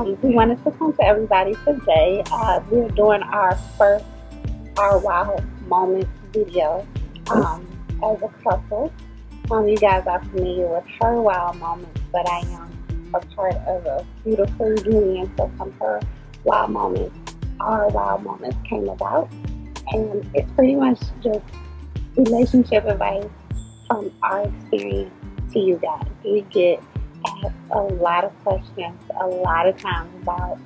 We wanted to come to everybody today. We're doing our first Our Wow Moments video as a couple. You guys are familiar with her wow moments, but I am a part of a beautiful union. So from her wow moments, our wow moments came about. And it's pretty much just relationship advice from our experience to you guys. We get asked a lot of questions a lot of times about,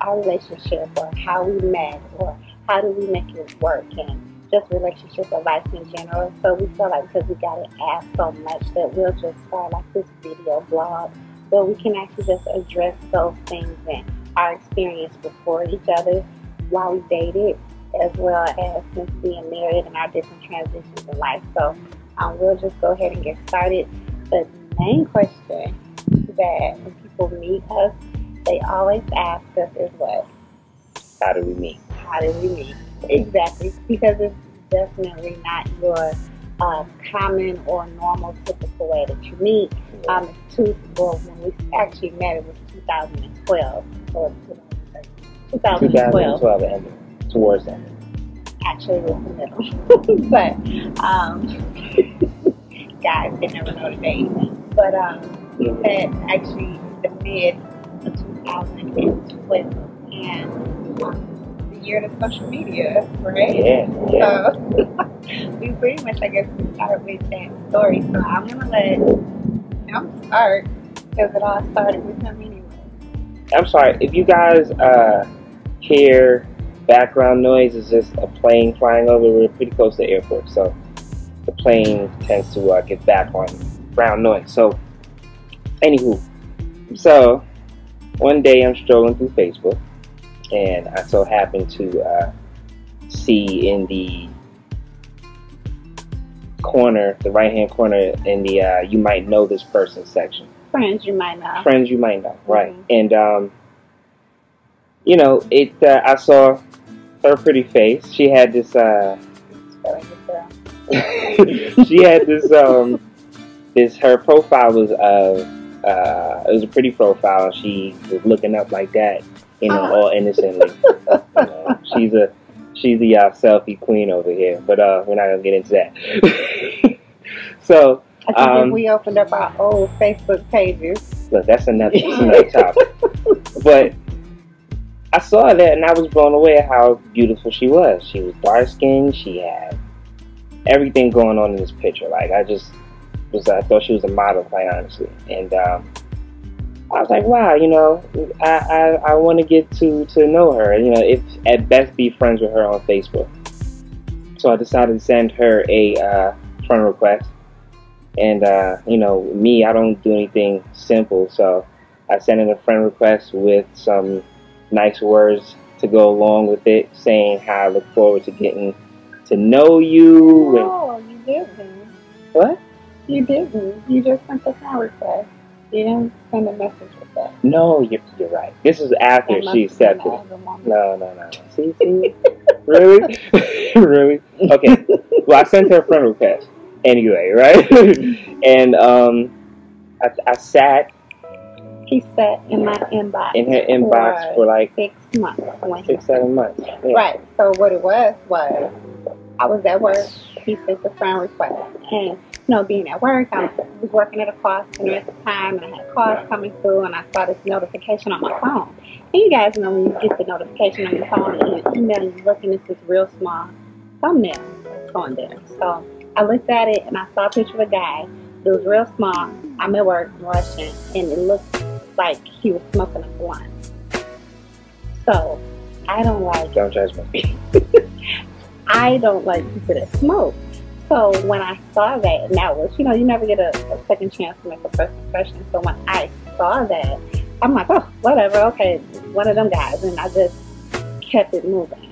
our relationship or how we met or how do we make it work and just relationship advice in general. So we feel like because we got it asked so much that we'll just start like this video blog where we can actually just address those things and our experience before each other while we dated, as well as since being married and our different transitions in life. So we'll just go ahead and get started. The main question that when people meet us, they always ask us is what? How do we meet? How did we meet? Exactly, because it's definitely not your common or normal typical way that you meet. When we actually met, it was 2012. So 2012 ended, towards the end. Actually, it was the middle. But, guys, they never know the date. But we met actually the mid of 2012. And the year of social media, right? Yeah. So we pretty much, I guess, we start with that story. So I'm gonna let him start because it all started with him anyway. I'm sorry if you guys hear background noise. It's just a plane flying over. We're pretty close to the airport, so the plane tends to get background noise. So, anywho, so one day I'm strolling through Facebook. And I so happened to see in the corner, the right-hand corner, in the you might know this person section. Friends you might know. Friends you might know, right? And I saw her pretty face. She had this. She had this. Her profile was it was a pretty profile. She was looking up like that. All innocently. She's the selfie queen over here, but we're not gonna get into that. So I think if we opened up our old Facebook pages. Look, that's another topic. But I saw that and I was blown away at how beautiful she was. She was dark skinned. She had everything going on in this picture. Like I thought she was a model, quite honestly, and. I was like, wow, I want to get to know her, if at best be friends with her on Facebook. So I decided to send her a friend request. And, me, I don't do anything simple. So I sent in a friend request with some nice words to go along with it, saying how I look forward to getting to know you. Oh, you didn't. What? You didn't. You just sent a friend request. You didn't send a message with that. No, you're right. This is after she accepted it. No. See? Really? Really? Okay. Well, I sent her a friend request anyway, right? And I sat. He sat in my inbox. In her inbox for like 6 months. 6-7 months. Yeah. Right. So what it was I was at work. He sent a friend request, and being at work, I was working at a call center at the time, and I had calls coming through, and I saw this notification on my phone. And you guys know when you get the notification on your phone and your email, and you look and it's this real small thumbnail that's on there. So I looked at it, and I saw a picture of a guy. It was real small. I'm at work rushing, and it looked like he was smoking a blunt. So I don't like. Don't judge me. I don't like people that smoke. So when I saw that, and that was, you never get a second chance to make a first impression. So when I saw that, I'm like, oh, whatever, okay, one of them guys. And I just kept it moving.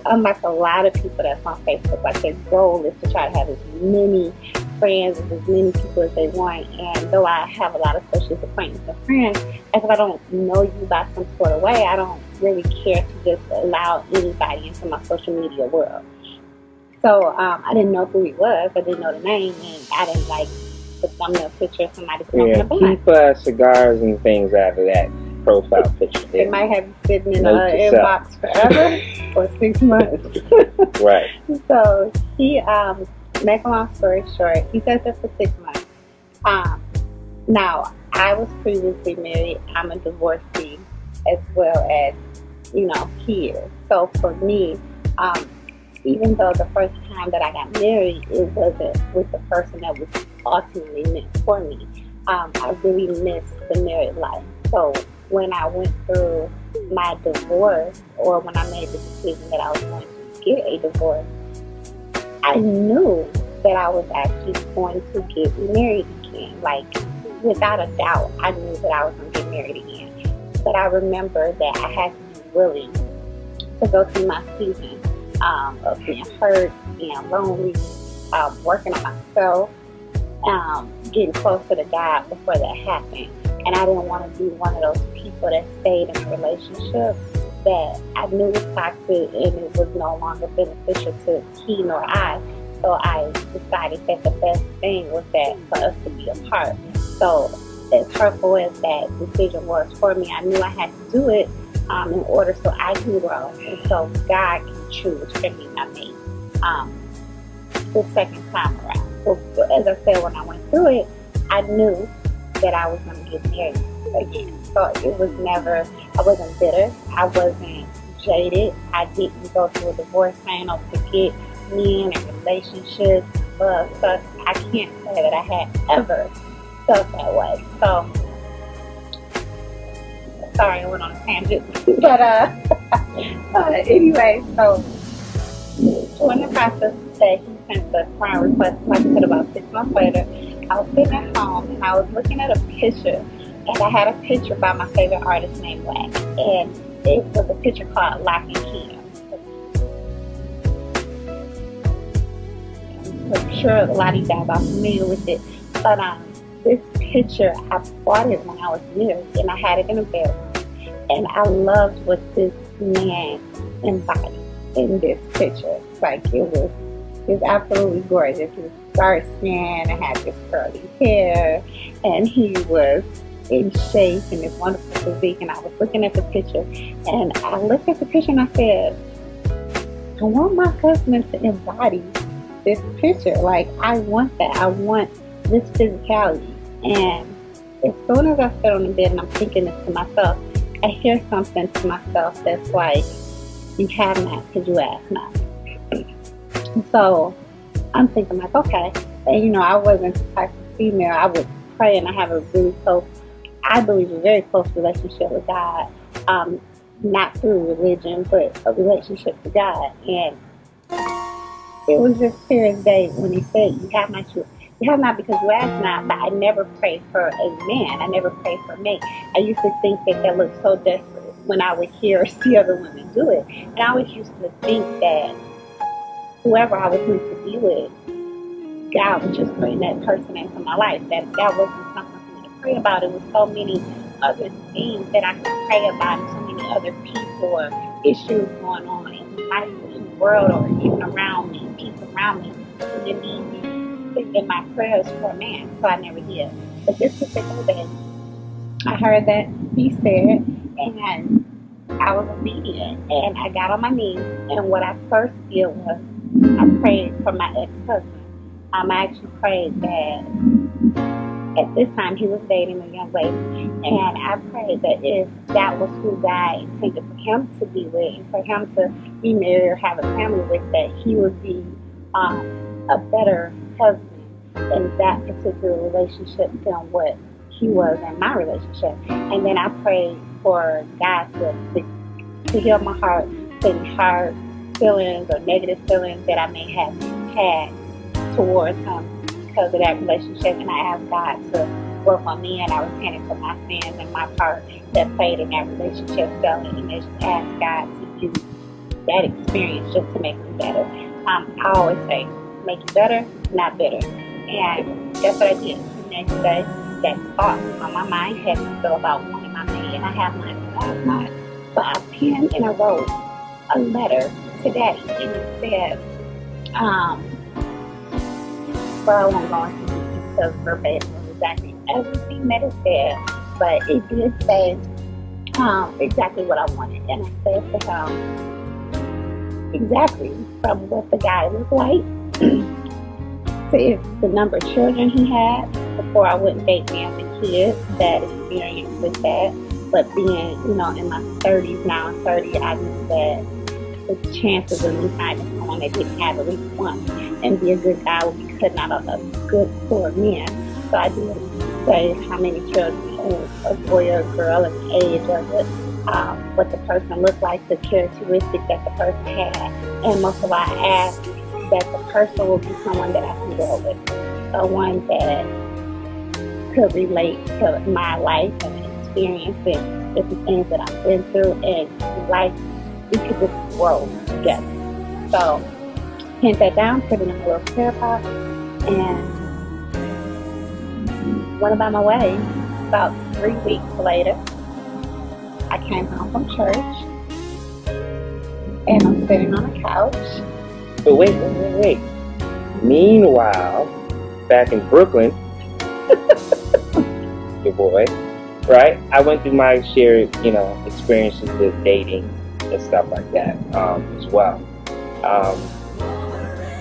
Unlike a lot of people that's on Facebook, like their goal is to try to have as many friends and as many people as they want. And though I have a lot of social acquaintances and friends, if I don't know you by some sort of way, I don't really care to just allow anybody into my social media world. So I didn't know who he was. I didn't know the name, and I didn't like the thumbnail picture of somebody smoking a blunt. Keep cigars and things out of that. profile picture. They might have you sitting in Note an to self. inbox forever for 6 months. Right. So he, make a long story short, he said that for 6 months. Now, I was previously married. I'm a divorcee as well as, he is. So for me, even though the first time that I got married, it wasn't with the person that was ultimately meant for me. I really missed the married life. So when I went through my divorce, or when I made the decision that I was going to get a divorce, I knew that I was actually going to get married again. Like, without a doubt, I knew that I was going to get married again. But I remember that I had to be willing to go through my season of being hurt, being lonely, working on myself, getting closer to God before that happened. And I didn't want to be one of those people that stayed in a relationship that I knew was toxic and it was no longer beneficial to he nor I. So I decided that the best thing was that for us to be apart. So as hurtful as that decision was for me, I knew I had to do it in order so I can grow and so God can choose for me my mate the second time around. So as I said, when I went through it, I knew that I was going to get married again. So it was never, I wasn't bitter, I wasn't jaded, I didn't go through a divorce. I ain't no forget men and relationships, love, stuff. I can't say that I had ever felt that way. So, sorry I went on a tangent. But anyway, so during the process today, he sent the friend request, like I said, about 6 months later. I was sitting at home and I was looking at a picture, and I had a picture by my favorite artist named Wax, and it was a picture called Lock and Key. I'm sure a lot of you guys are familiar with it, but this picture, I bought it when I was married, and I had it in a bedroom, and I loved what this man embodied in this picture. Like, it was absolutely gorgeous. He was dark skin and had this curly hair, and he was in shape and this wonderful physique. And I was looking at the picture, and I looked at the picture and I said, I want my husband to embody this picture. Like, I want that. I want this physicality. And as soon as I sit on the bed and I'm thinking this to myself, I hear something to myself that's like, you have not because you ask not. So I'm thinking like, okay. And I wasn't the type of female. I would pray, and I have a really close, I believe, a very close relationship with God. Not through religion, but a relationship with God. And it was just clear as day when he said, you have not because you ask not. But I never prayed for a man. I never prayed for a mate. I used to think that looked so desperate when I would hear or see other women do it. And I always used to think that whoever I was meant to be with, God would just bring that person into my life. That wasn't something for me to pray about. It was so many other things that I could pray about, and so many other people or issues going on in life, in the world, or even around me, people around me, who didn't need me in my prayers for a man. So I never did. But this particular day, I heard that he said, and I was obedient, and I got on my knees, and what I first did was I prayed for my ex-husband. I actually prayed that at this time he was dating a young lady, and I prayed that if that was who God intended for him to be with, and for him to be married or have a family with, that he would be a better husband in that particular relationship than what he was in my relationship. And then I prayed for God to heal my heart, any hard feelings or negative feelings that I may have had towards him because of that relationship. And I asked God to work on me, and I repented for my sins and my part that played in that relationship. So, and just asked God to use that experience just to make me better. I always say, make you better, not bitter. And that's what I did. The next day, that thought on my mind had to go about wanting my mate, and I have mine. So I penned and I wrote a letter to Daddy, and it said, well, I won't go into details verbatim of exactly everything that it said, but it did say, exactly what I wanted. And I said to him exactly from what the guy looked like to if the number of children he had before I wouldn't date me as a kid, that experience with that. But being, in my 30s now, I'm 30, I knew that the chances of me finding someone that didn't have at least one and be a good guy would be cutting out a good poor men. So I did say how many children, a boy or a girl, and the age of it, what the person looked like, the characteristics that the person had, and most of all, I asked that the person will be someone that I can grow with, someone that could relate to my life and experiences, different things that I've been through, and life, we could just grow together. So, pin that down, put it in a little prayer box, and went about my way. About 3 weeks later, I came home from church, and I'm sitting on a couch. But wait. Meanwhile, back in Brooklyn, your boy, right? I went through my shared, experiences with dating and stuff like that as well.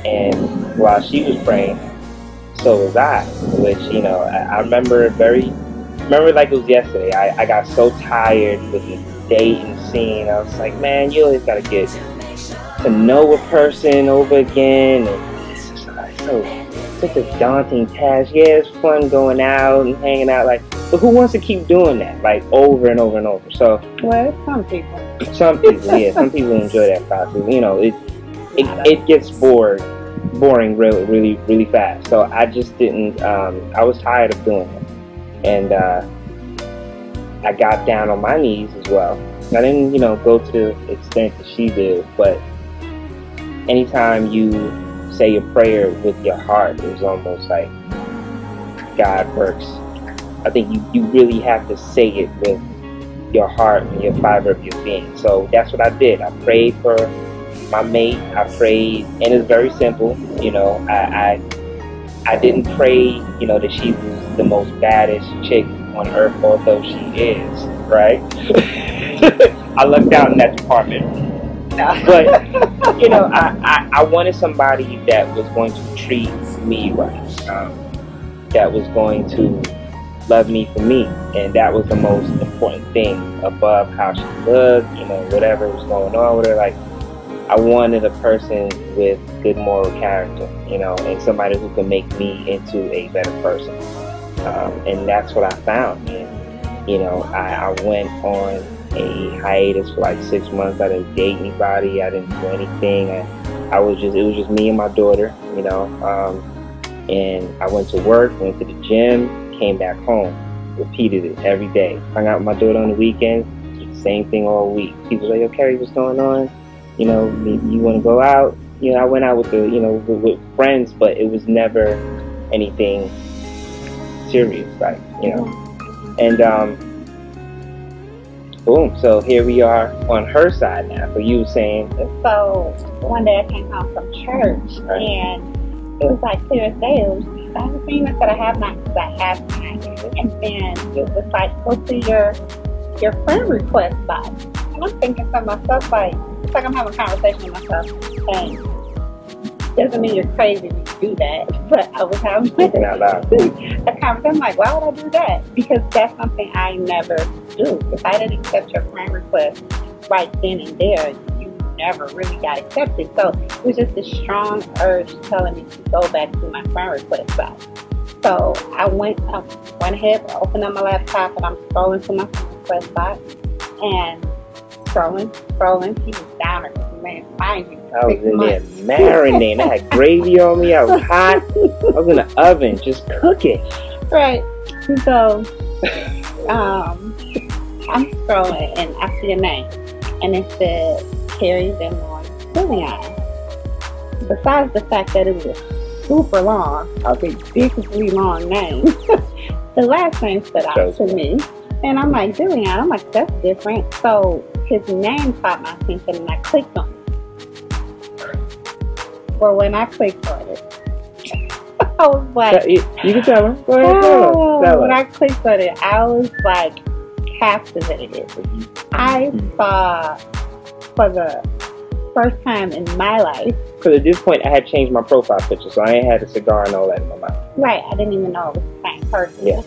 And while she was praying, so was I. Which I remember like it was yesterday. I got so tired with the dating scene. I was like, man, you always gotta get to know a person over again, and it's just such a daunting task. Yeah, it's fun going out and hanging out, but who wants to keep doing that over and over and over? So, well, some people, yeah, some people enjoy that process. It gets boring really, really, really fast. So I just didn't. I was tired of doing it, and I got down on my knees as well. I didn't, go to the extent that she did, but anytime you say a prayer with your heart, it was almost like God works. I think you really have to say it with your heart and your fiber of your being. So that's what I did. I prayed for my mate. I prayed, and it's very simple. I didn't pray, that she was the most baddest chick on earth, although she is, right? I lucked out in that department. But, I wanted somebody that was going to treat me right, that was going to love me for me, and that was the most important thing above how she looked, whatever was going on with her. I wanted a person with good moral character, and somebody who could make me into a better person. And that's what I found. And, I went on a hiatus for 6 months. I didn't date anybody. I didn't do anything. It was just me and my daughter, and I went to work, went to the gym, came back home, repeated it every day. Hung out with my daughter on the weekends, same thing all week. People like, yo, Kerry, what's going on? You want to go out? I went out with with friends, but it was never anything serious, And boom. So here we are on her side now. So you were saying. So one day I came home from church, right, and it was clear as day. It was the same thing that I have not, because I have not. And then it was go to your friend request box, and I'm thinking to myself it's like I'm having a conversation with myself, and doesn't mean you're crazy when you do that, but I was having a conversation. I'm like, why would I do that? Because that's something I never do. If I didn't accept your friend request right then and there, you never really got accepted. So it was just a strong urge telling me to go back to my friend request box. So I went ahead, opened up my laptop, and I'm scrolling to my friend request box, and scrolling. She was down there, man, mind you. I was in there marinating. I had gravy on me. I was hot. I was in the oven just cooking. Right. So I'm scrolling, and I see a name, and it said Mr.DeLeon. Besides the fact that it was super long, a ridiculously long name, the last name stood out to me. And I'm like, DeLeon. I'm like, that's different. So his name caught my attention, and I clicked on it. Well, when I clicked on it, I was like, you can tell her. Go ahead, tell her. When I clicked on it, I was like, captivated. I saw for the first time in my life. Because at this point, I had changed my profile picture, so I ain't had a cigar and all that in my mouth. Right, I didn't even know it was the same person. Yeah.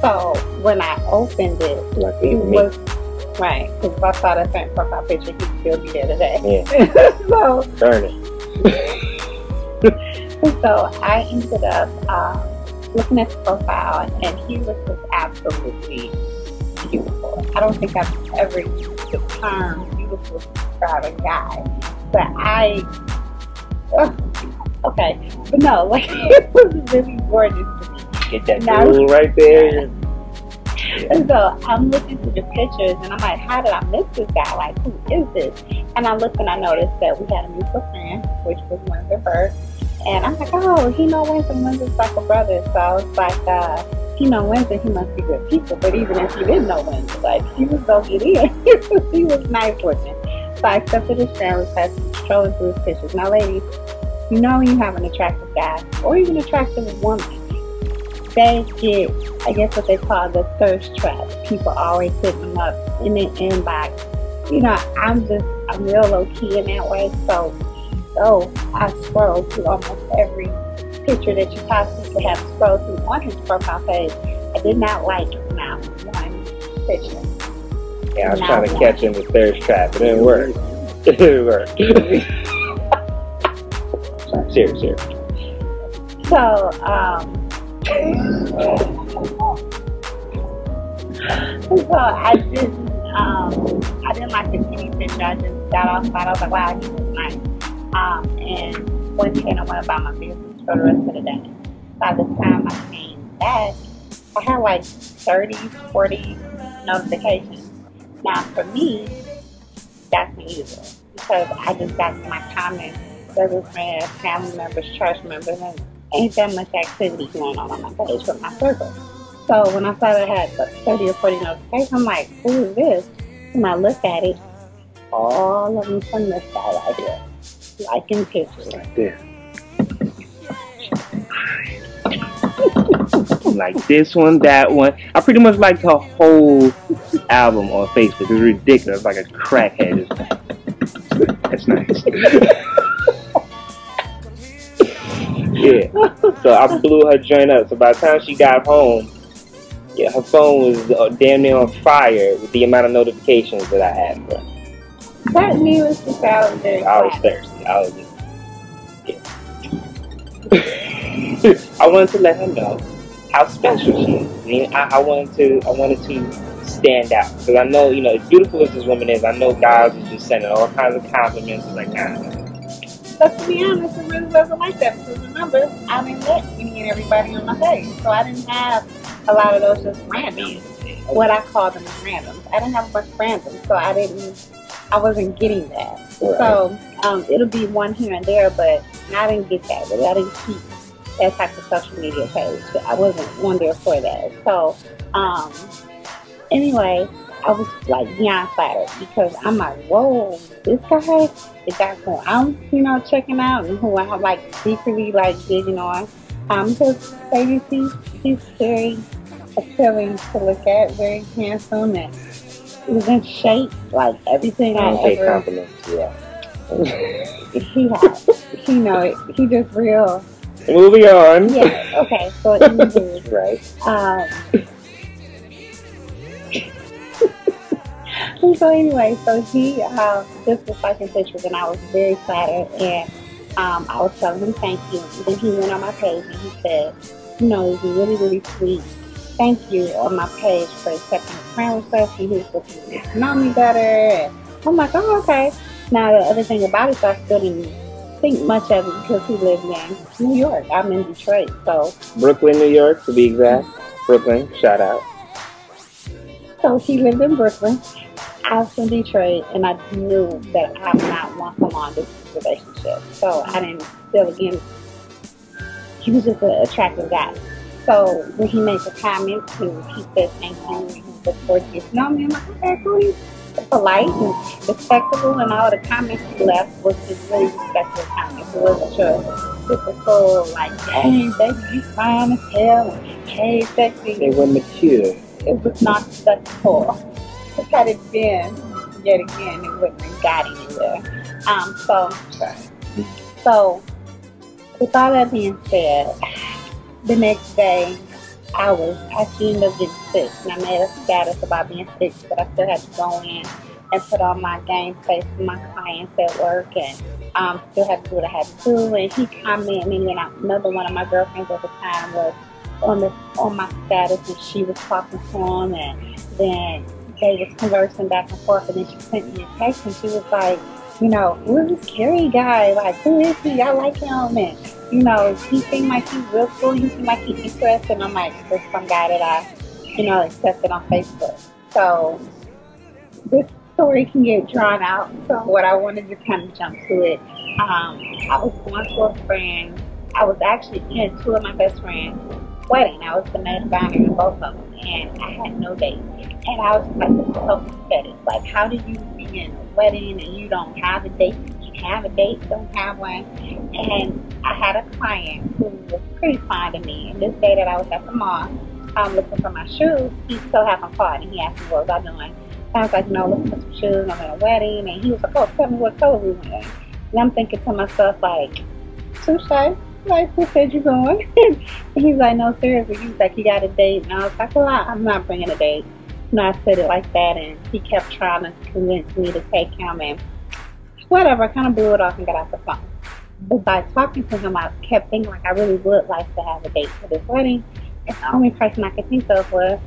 So when I opened it, Like it was right. Because if I saw that same profile picture, he'd still be there today. Yeah. So burn it. So I ended up looking at the profile, and he was just absolutely beautiful. I don't think I've ever used the term beautiful to describe a guy, but okay, but no, like it was really gorgeous to me. Get that jewel right there. Yeah. And so I'm looking through the pictures, and I'm like, how did I miss this guy? Like, who is this? And I looked and I noticed that we had a mutual friend, which was Windsor Burke. And I'm like, oh, he know Windsor. Windsor's like a brother. So I was like, he know Windsor, he must be good people. But even if he didn't know Windsor, like, he was gonna get in. He was nice looking. So I accepted his friend request, strolling through his pictures. Now, ladies, you know when you have an attractive guy or even attractive woman, they get, I guess what they call the thirst trap. People always hitting them up in the inbox. You know, I'm real low key in that way. So I scroll through almost every picture that you possibly could have scrolled through on his profile page. I did not like not one picture. Yeah, I was trying to catch him with thirst trap. It didn't work. It didn't work. Serious. So, so I didn't like the TV picture. I just got off about it. I was like, wow, he was nice. And went ahead and went about my business for the rest of the day. By the time I came back, I had like 30, 40 notifications. Now for me, that's unusual because I just got to my comments, other friends, family members, church members, and ain't that much activity going on my page with my circle. So when I saw that I had like 30 or 40 notifications, I'm like, who is this? And I look at it, all of them from this guy right here, liking pictures. Like this. Like this one, that one. I pretty much liked her whole album on Facebook. It was ridiculous, like a crackhead. That's nice. Yeah. So I blew her joint up. So by the time she got home, yeah, her phone was damn near on fire with the amount of notifications that I had for her. That needless to say, I was very I was thirsty. I was just, yeah. I wanted to let her know how special she is. I mean, I wanted to stand out because I know, you know, as beautiful as this woman is, I know guys are just sending all kinds of compliments. It's like, nah. But to be honest, it really wasn't like that because remember, I didn't let any and everybody on my page, so I didn't have a lot of those just randoms. What I call them is randoms. I didn't have a bunch of randoms, so I wasn't getting that. Right. So it'll be one here and there, but I didn't get that. But I didn't keep that type of social media page. I wasn't on there for that. So anyway, I was like beyond flattered because I'm like, whoa, this guy, the guy who I'm, you know, checking out and who I'm like secretly like digging on. Because ladies, he's very appealing to look at, very handsome, and he was in shape, like everything I ever. Compliments, yeah. He has, you know, he just real. Moving on. Yeah. Okay. So anyway, right. So anyway, so he just was liking pictures, and I was very flattered, and I was telling him thank you. And then he went on my page and he said, you know, it was really, really sweet. Thank you on my page for accepting the friend request, and he was looking to get to know me better. And I'm like, oh, okay. Now the other thing about it, so I still didn't think much of it because he lived in New York. I'm in Detroit, so Brooklyn, New York, to be exact. Brooklyn, shout out. So he lived in Brooklyn. I was in Detroit, and I knew that I would not want him on this relationship. So I didn't feel again. He was just an attractive guy. So when he made the comment, he said thank you, and he looked forward to getting to know me. I'm like, okay, cool. He's polite and respectable, and all the comments he left was just really respectful comments. It wasn't your typical, like, hey, baby, you fine as hell, and hey, sexy. They were mature. It was not such poor. had it been yet again, it wouldn't have got anywhere. So with all that being said, the next day I actually ended up getting sick, and I made a status about being sick, but I still had to go in and put on my game face for my clients at work, and still had to do what I had to do. And he commented, and then another one of my girlfriends at the time was on my status, and she was talking to him, and then they was conversing back and forth, and then she sent me a text, and she was like, you know, who's this Kerry guy? Like, who is he? I like him, and you know, he seemed like he's real cool. He seemed like he's interested. And I'm like, there's some guy that I, you know, accepted on Facebook. So this story can get drawn out. So what I wanted to kind of jump to it, I was going to a friend. I was actually in two of my best friends' wedding. I was the maid of honor in both of them, and I had no date. And I was just like, this is so pathetic. Like, how do you be in a wedding and you don't have a date? You have a date, don't have one. And I had a client who was pretty fond of me. And this day that I was at the mall, looking for my shoes, he still haven't called, and he asked me what was I doing. I was like, no, looking for some shoes. I'm in a wedding. And he was like, oh, tell me what color we wearing. And I'm thinking to myself, like, touche. Like, who said you're going? And he's like, no, seriously. He's like, you got a date? And I was like, well, I'm not bringing a date. And I said it like that, and he kept trying to convince me to take him, and whatever, I kind of blew it off and got off the phone. But by talking to him, I kept thinking like I really would like to have a date for this wedding. And the only person I could think of was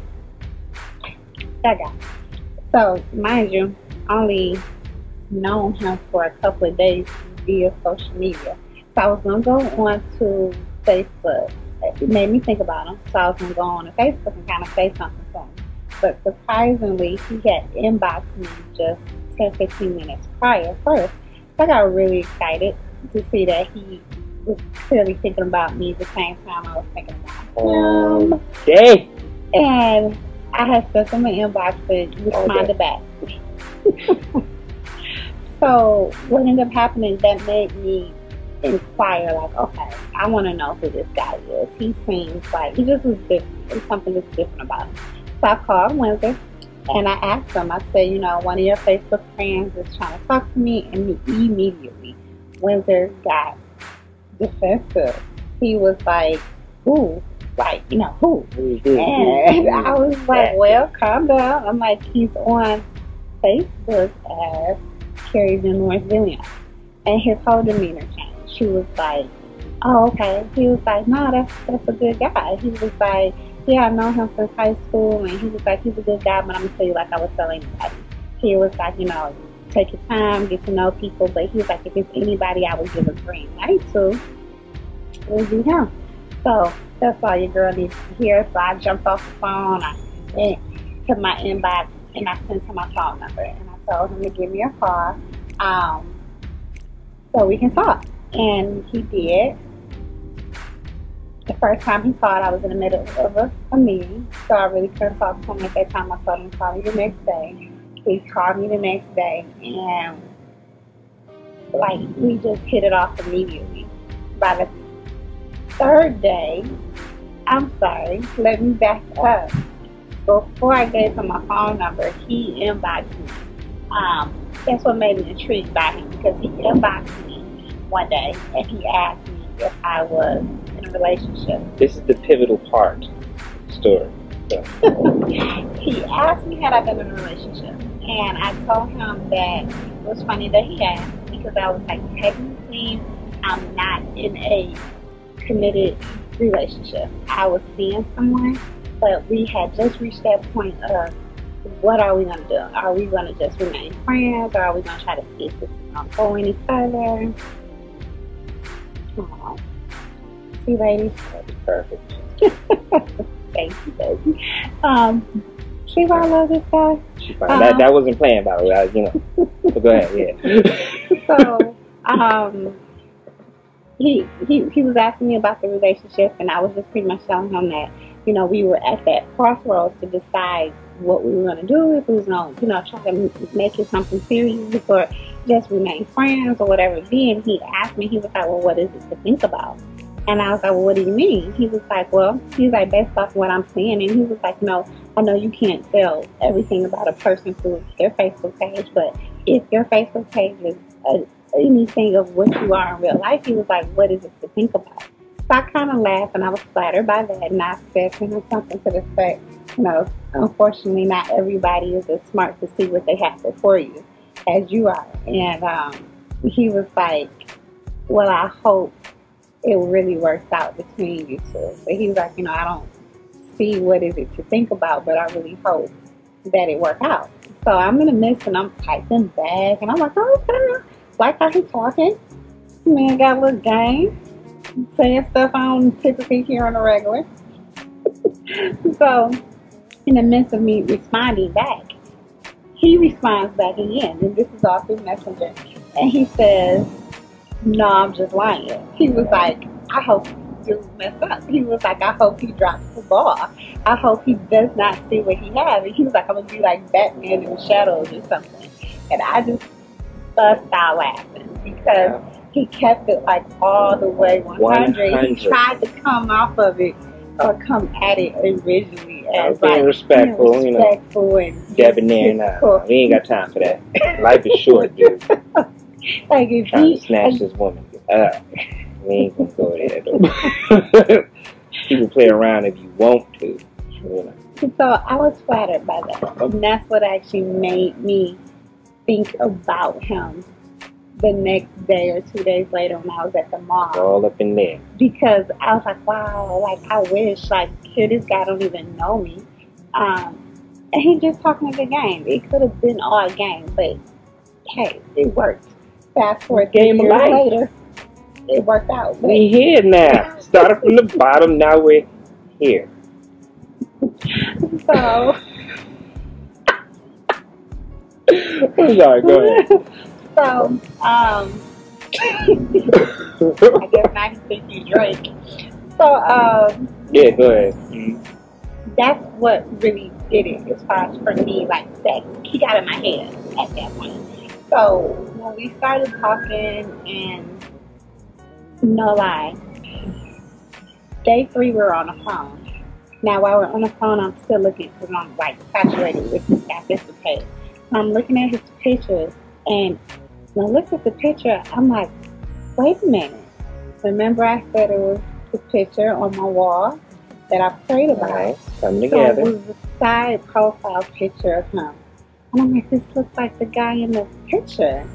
that guy. So, mind you, I only known him for a couple of days via social media. So I was going to go on to Facebook. It made me think about him. So I was going to go on to Facebook and kind of say something to him. But surprisingly, he had inboxed me just 10-15 minutes prior first. So I got really excited to see that he was clearly thinking about me at the same time I was thinking about him. Okay. And I had sent him an inbox and responded back. So what ended up happening, that made me inquire, like, okay, I want to know who this guy is. He seems like he just was different. There's something that's different about him. So I called Windsor and I asked him, I said, you know, one of your Facebook friends is trying to talk to me, and immediately Windsor got defensive. He was like, who? Like, you know, who? And I was like, well, calm down. I'm like, he's on Facebook as Kerry Mr.DeLeon. And his whole demeanor changed. She was like, oh, okay. He was like, no, that's a good guy. He was like, yeah, I know him since high school, and he was like, he's a good guy, but I'm going to tell you like I was telling anybody. He was like, you know, take your time, get to know people, but he was like, if it's anybody, I would give a green light to, it would be him. So that's all your girl needs to hear. So I jumped off the phone, I went to my inbox, and I sent him my phone number, and I told him to give me a call so we can talk. And he did. The first time he called, I was in the middle of a meeting, so I really couldn't talk to him at that time. I told him to call me the next day. He called me the next day, and like, we just hit it off immediately. By the third day, I'm sorry, let me back up. Before I gave him my phone number, he inboxed me. That's what made me intrigued by him, because he inboxed me one day, and he asked me if I was in a relationship. This is the pivotal part of the story. So. He asked me had I been in a relationship, and I told him that it was funny that he asked, because I was like, technically, I'm not in a committed relationship. I was seeing someone, but we had just reached that point of, what are we going to do? Are we going to just remain friends, or are we going to try to see if this is going to go any further? Oh, see, ladies, that's perfect. Thank you, baby. See why I love this guy? That wasn't planned, by the way. You know. So go ahead, yeah. So, he was asking me about the relationship, and I was just pretty much telling him that, you know, we were at that crossroads to decide what we were going to do, if we was going to, you know, try to make it something serious or just remain friends or whatever it be. And he asked me, he was like, well, what is it to think about? And I was like, well, what do you mean? He was like, well, he's like, based off what I'm seeing. And he was like, no, I know you can't tell everything about a person through their Facebook page, but if your Facebook page is anything of what you are in real life, he was like, what is it to think about? So I kind of laughed and I was flattered by that, and I said to him something to the effect, unfortunately, not everybody is as smart to see what they have before you as you are. And he was like, well, I hope it really works out between you two. So he was like, I don't see what is it to think about, but I really hope that it work out. So I'm in the midst and I'm typing back and I'm like, oh, okay. Like how he's talking. Man got a little game, saying stuff I don't typically hear on a regular. So in the midst of me responding back, he responds back again, and this is all through Messenger. And he says, no, I'm just lying. He was like, I hope you mess up. He was like, I hope he drops the ball. I hope he does not see what he has. And he was like, I'm going to be like Batman in the shadows or something. And I just bust out laughing because he kept it like all the way 100. He tried to come off of it or come at it originally as being respectful, and debonair. Nah, we ain't got time for that. Life is short, dude. Like if trying to snatch this woman up. We ain't gonna go there though. People play around if you want to. So I was flattered by that, and that's what actually made me think about him the next day or 2 days later when I was at the mall. All up in there. Because I was like, wow, like I wish, here this guy don't even know me. And he just talking a good game. It could have been all a game, but hey, it worked. Fast forward 3 years later, it worked out. We here now. Started from the bottom, now we're here. So I'm sorry, go ahead. So, I guess now he thinks you Drake. So, yeah, go ahead. Mm-hmm. That's what really did it as far as for me, that he got in my head at that point. So, when we started talking, and no lie, day 3 we were on the phone. Now, while we're on the phone, I'm still looking because I'm saturated with this guy Facebook page. So I'm looking at his pictures, and when I look at the picture, I'm like, wait a minute. Remember I said it was the picture on my wall that I prayed about? Right. Come together. So it was a side profile picture of him. And I'm like, this looks like the guy in the picture.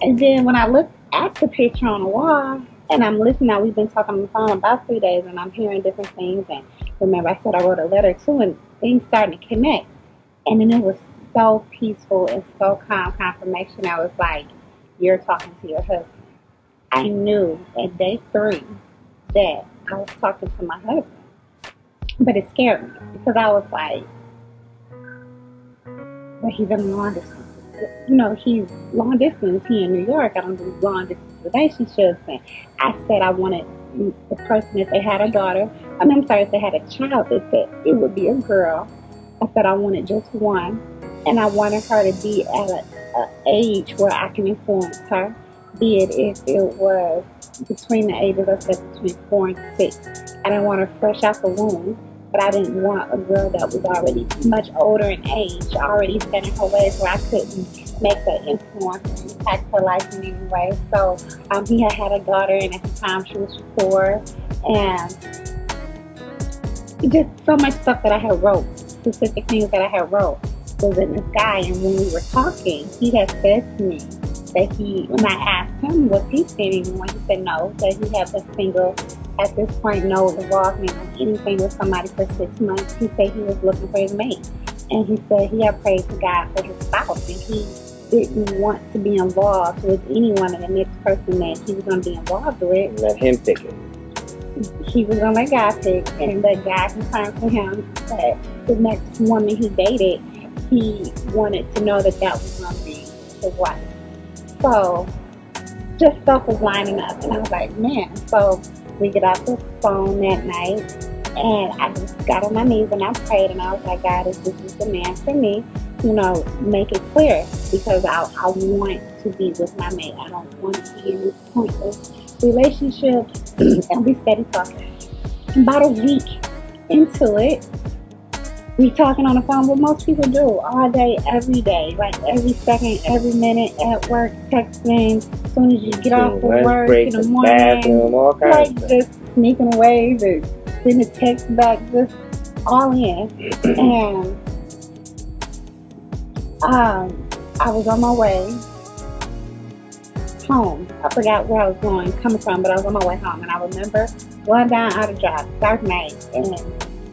And then when I look at the picture on the wall, and I'm listening, now we've been talking on the phone about 3 days, and I'm hearing different things. And remember, I said I wrote a letter too, and things started to connect. And then it was so peaceful and so calm confirmation. I was like, you're talking to your husband. I knew at day 3 that I was talking to my husband. But it scared me because I was like, well, he's in a long distance. He's long distance. He in New York. I don't do long distance relationships. And I said I wanted the person, if they had a daughter, if they had a child, they said it would be a girl. I said I wanted just one, and I wanted her to be at an age where I can influence her, be it if it was between the ages of between 4 and 6. I didn't want her fresh out the womb, but I didn't want a girl that was already much older in age, already set in her ways where I couldn't make an influence and impact her life in any way. So he had a daughter, and at the time she was 4, and just so much stuff that I had wrote, specific things that I had wrote was in this guy. And when we were talking, he had said to me that when I asked him was he seeing anyone, he said no, that he had been single at this point, no involvement in anything with somebody for 6 months. He said he was looking for his mate, and he said he had prayed to God for his spouse, and he didn't want to be involved with anyone in the next person that he was going to be involved with. Let him pick it. He was going to let God pick, and let God confirm to him that the next woman he dated, he wanted to know that was going to be his wife. So just stuff was lining up, and I was like, man. So we get off the phone that night, and I just got on my knees and I prayed, and I was like, God, if this is the man for me, make it clear, because I want to be with my mate. I don't want to be in this pointless relationship, and we steady talking. About a week into it, we talking on the phone, what most people do all day, every day, like every second, every minute at work, texting, as soon as you get off of work break, in the morning, bathroom, all kinds of stuff. just sneaking away, sending a text back, just all in. And I was on my way home. I forgot where I was coming from, but I was on my way home, and I remember going down out of drive, dark night, and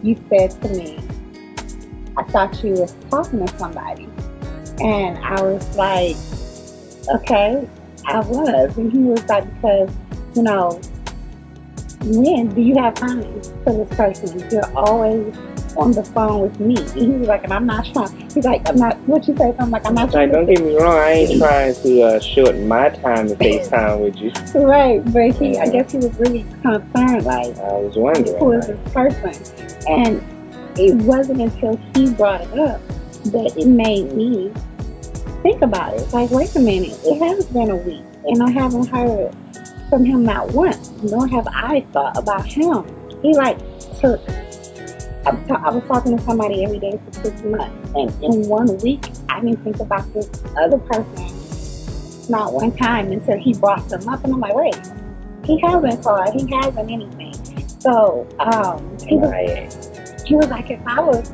you said to me, I thought you was talking to somebody. And I was like, okay, I was. And he was like, because, you know, when do you have time for this person? You're always on the phone with me. And he was like, and I'm not trying. He's like, I'm not, what you say? I'm like, I'm not trying. Don't get me wrong, I ain't trying to shorten my time to FaceTime with you. Right, but I guess he was really concerned, like, I was wondering, who is this person? And it wasn't until he brought it up that it made me think about it. Like, wait a minute, it has been a week, and I haven't heard from him not once, nor have I thought about him. He took, I was talking to somebody every day for 6 months, and in 1 week, I didn't think about this other person not one time until he brought them up, and I'm like, wait, he hasn't called, he hasn't anything. So, he was like, if I was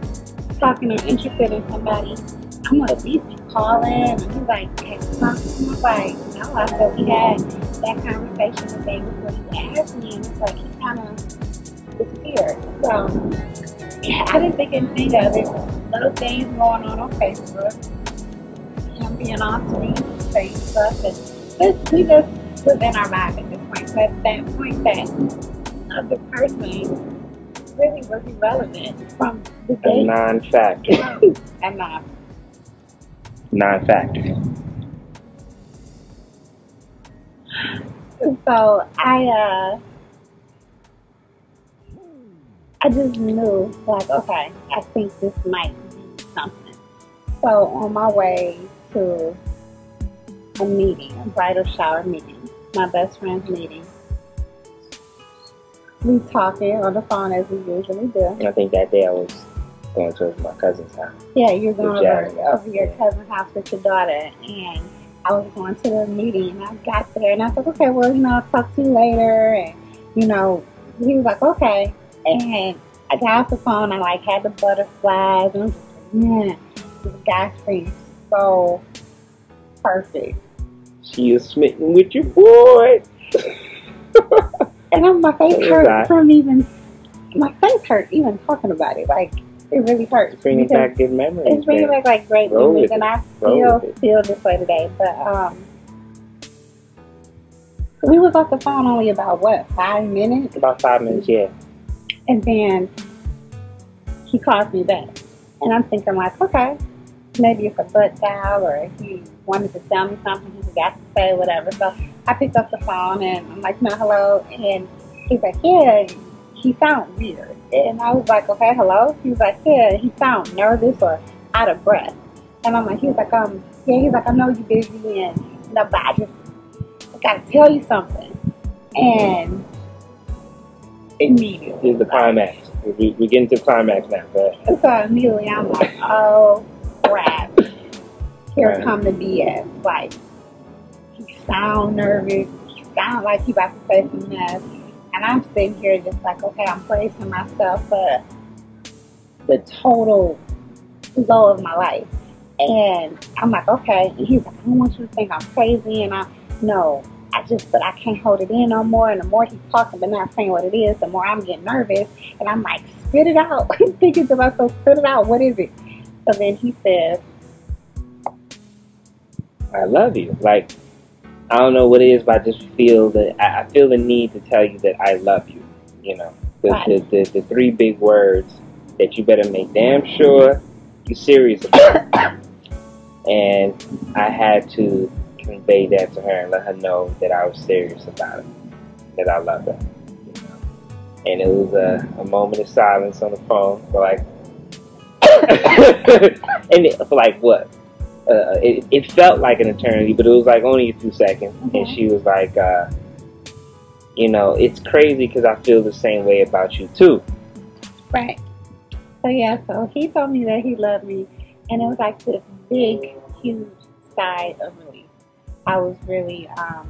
talking or interested in somebody, I'm going to at least be calling. And he's like, hey, talk to him. I was like, no, I thought we had that conversation the day before you asked me. And it's like, he kind of disappeared. So, I didn't think anything of it. Little things going on Facebook. Him being on sweet, saying stuff. And we just was in our vibe at this point. So at that point, that other person really was irrelevant from the day. A non-factor. Non-factor. So I just knew, like, okay, I think this might be something. So on my way to a meeting, a bridal shower meeting, my best friend's meeting, we talking on the phone as we usually do. I think that day I was going to my cousin's house. Yeah, you're going over your cousin's house with your daughter, and I was going to the meeting, and I got there, and I was like, okay, well, I'll talk to you later, and, he was like, okay, and I got off the phone, I, had the butterflies, and I was like, man, this guy seems so perfect. She is smitten with your boy. And my face hurt my face hurt even talking about it. Like, it really hurts. It's bringing back good memories. It's bringing back great memories, and I still feel this way today. But we was off the phone only about, 5 minutes? About 5 minutes, yeah. And then he calls me back. And I'm thinking, like, okay, maybe it's a butt dial, or he wanted to tell me something he forgot to say, whatever. So I picked up the phone, and I'm like, no, hello. And he's like, yeah, he sounds weird. And I was like, okay, hello? He was like, yeah, he sounds nervous or out of breath. And I'm like, he's like, I know you're busy, and but I gotta tell you something. And immediately. This is the climax. We're getting to the climax now. But. So immediately I'm like, oh crap. Here come the BS. Like, he sound nervous. He sound like he about to say some mess. And I'm sitting here just like, okay, I'm bracing myself for the total low of my life. And I'm like, okay. And he's like, I don't want you to think I'm crazy. And but I can't hold it in no more. And the more he's talking but not saying what it is, the more I'm getting nervous. And I'm like, spit it out. Thinking to myself, spit it out. What is it? So then he says, I love you. Like, I don't know what it is, but I just feel that I feel the need to tell you that I love you. The 3 big words that you better make damn sure you're serious about. And I had to convey that to her and let her know that I was serious about it, that I love her. And it was a moment of silence on the phone for like, what? It felt like an eternity, but it was like only a few seconds. Mm-hmm. And she was like, You know, it's crazy because I feel the same way about you too. Right. So yeah, so he told me that he loved me, and it was like this big, huge sigh of relief. I was really, I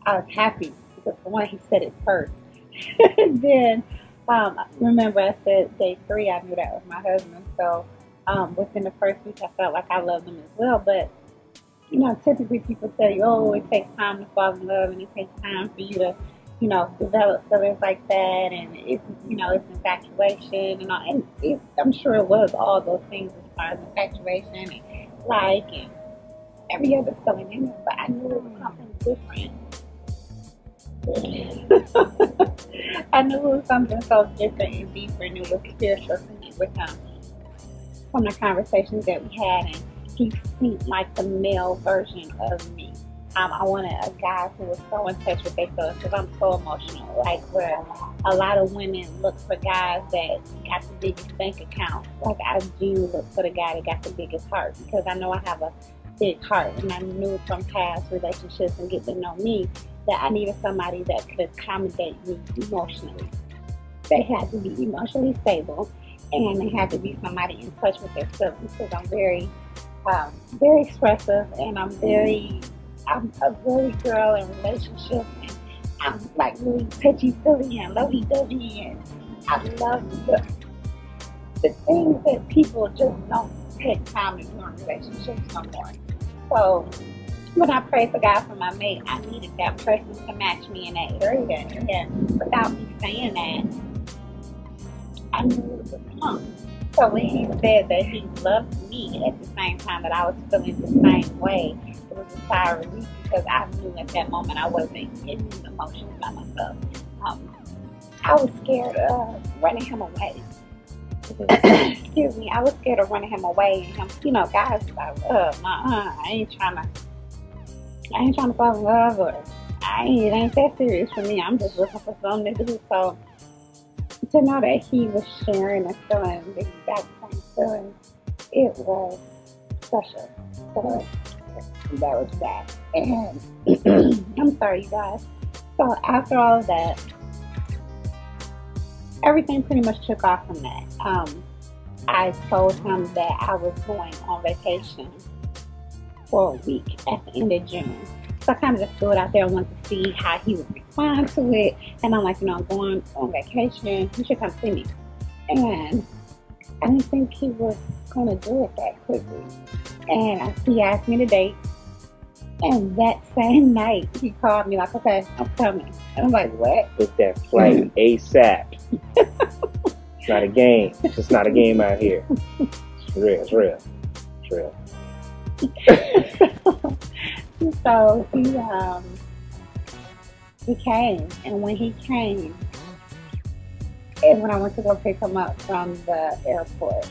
was happy because for one, he said it first. And then, remember I said day 3, I knew that was my husband. So within the first week, I felt like I loved him as well. But you know, typically people tell you, oh, it takes time to fall in love, and it takes time for you to, you know, develop feelings like that, and it's, you know, it's infatuation and all. And I'm sure it was all those things as far as infatuation and like and every other feeling in it. But I knew it was something different. I knew it was something so different and deeper, and it was spiritual to me with him from the conversations that we had, and he seemed like the male version of me. I wanted a guy who was so in touch with their feelings because I'm so emotional. Like where a lot of women look for guys that got the biggest bank account. Like I do look for the guy that got the biggest heart because I know I have a big heart, and I knew from past relationships and getting to know me that I needed somebody that could accommodate me emotionally. They had to be emotionally stable, and they had to be somebody in touch with their feelings because I'm very expressive, and I'm a really girl in relationships, and I'm like really touchy-feely and lovey-dovey, and I love the things that people just don't take time to do in relationships no more. So when I prayed for God for my mate, I needed that person to match me in that area, and without me saying that, I knew it was come. So when he said that he loved me at the same time that I was feeling the same way, it was a sigh of relief because I knew at that moment I wasn't getting emotions by myself. I was scared of running him away. Excuse me, I was scared of running him away, and him, you know, guys like, I ain't trying to fall in love, or it ain't that serious for me. I'm just looking for something to do. So to know that he was sharing a feeling, the exact same feeling, it was special. So that was that. And I'm sorry, you guys. So after all of that, everything pretty much took off from that. I told him that I was going on vacation for a week at the end of June. So I kind of just threw it out there. I wanted to see how he would respond to it. And I'm like, you know, I'm going on vacation. You should come see me. And I didn't think he was going to do it that quickly. And he asked me to date. And that same night, he called me like, okay, I'm coming. And I'm like, what? Book that flight ASAP. It's not a game. It's just not a game out here. It's real. It's real. It's real. So he came, and when he came, and when I went to go pick him up from the airport,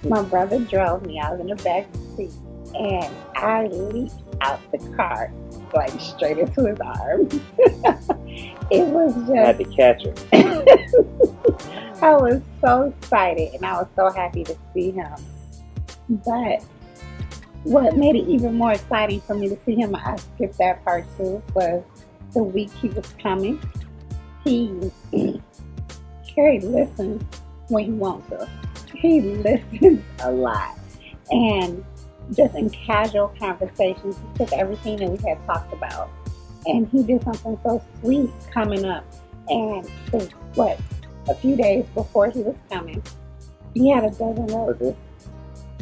my brother drove me. I was in the back seat, and I leaped out the car, like straight into his arms. It was just, I had to catch her. I was so excited, and I was so happy to see him. But what made it even more exciting for me to see him, I skipped that part too, was the week he was coming. He listens when he wants to. He listens a lot. And just in casual conversations, he took everything that we had talked about, and he did something so sweet coming up. And a few days before he was coming, he had a dozen roses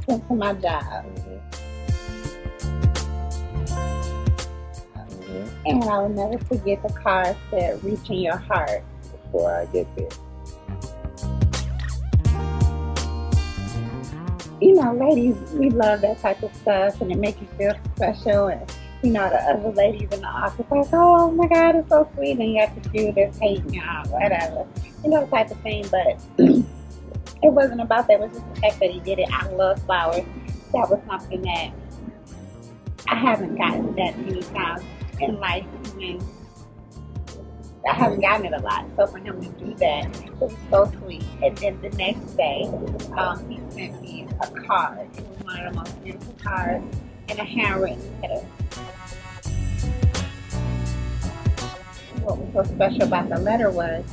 sent to my job. And I will never forget the card said, "Reach in your heart." Before I get there. You know, ladies, we love that type of stuff, and it makes you feel special. And, you know, the other ladies in the office like, oh my God, it's so sweet. And you have to feel this hate, you know, whatever. You know, type of thing. But it wasn't about that. It was just the fact that he did it. I love flowers. That was something that I haven't gotten that many times in life. And I haven't gotten it a lot. So for him to do that, it was so sweet. And then the next day, he sent me a card. It was one of the most beautiful cards and a handwritten letter. what was so special about the letter was,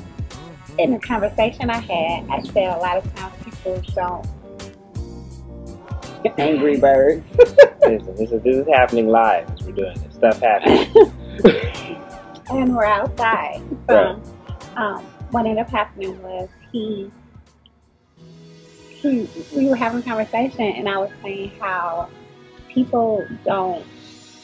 in the conversation I had, I said a lot of times people don't. Angry birds. This is happening live as we're doing this. Stuff happens. And we're outside. So, what ended up happening was we were having a conversation, and I was saying how people don't